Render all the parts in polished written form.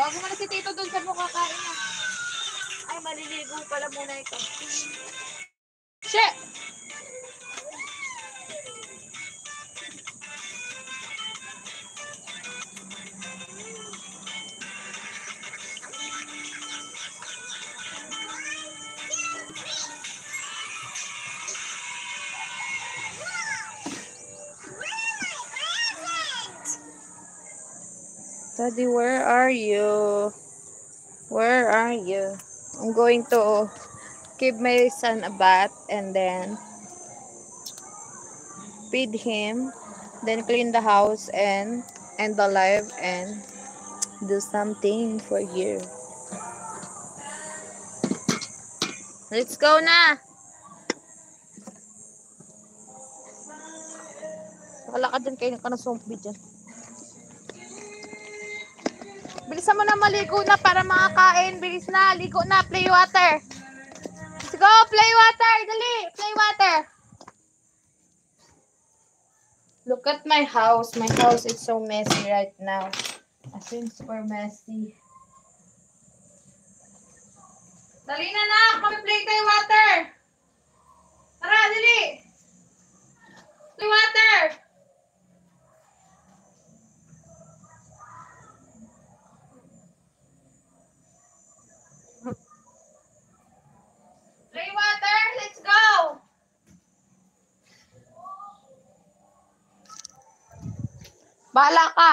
Tawagin mo na si Tito doon sa mukha kain na. Ay, maliligo pala muna ito. Shit! Daddy, where are you? Where are you? I'm going to give my son a bath and then feed him, then clean the house and end the live and do something for you. Let's go na! Nakalakad dyan kayo ka na zombie dyan. Bilisan mo na maligo na para makakain. Bilis na, ligo na, play water. Let's go, play water, dali, play water. Look at my house. My house is so messy right now. As in, super messy. Dali na na, kami-play tayo water. Tara, dali. Play water. Play water, let's go. Bahala ka.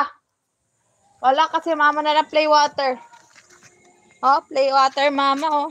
Wala kasi mama na lang play water. Oh, play water mama, oh.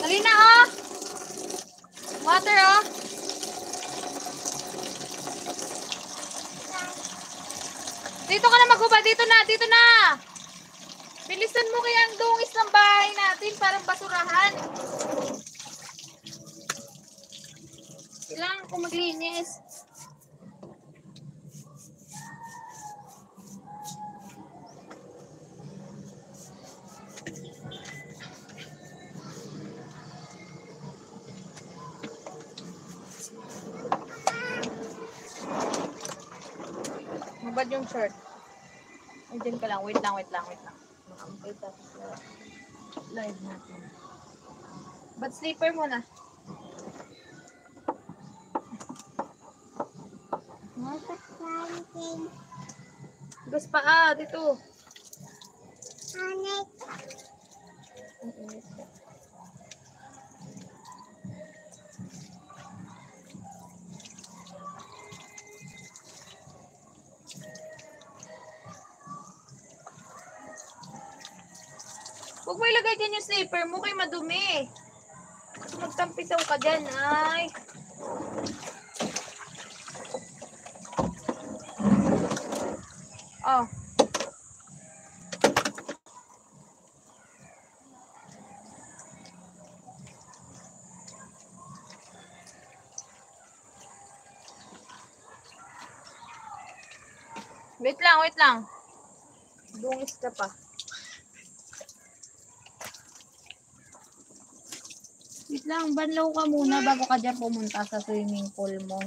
Dali na, oh. Water, oh. Dito ka na maghuba. Dito na, dito na. Bilisan mo kaya ang dungis ng bahay natin. Parang basurahan. Kailangan ko maglinis. Mabad yung shirt. Ay, dyan ka lang. Wait lang. Makampay tapos live natin. But sleeper muna. Gus pa, dito. Anik. Huwag mo ilagay dyan yung slipper mo kay madumi. Magtampisaw ka dyan, ay. Oh. Wait lang. Dungis ka pa. Wait lang, banlaw ka muna bago ka dyan pumunta sa swimming pool mo.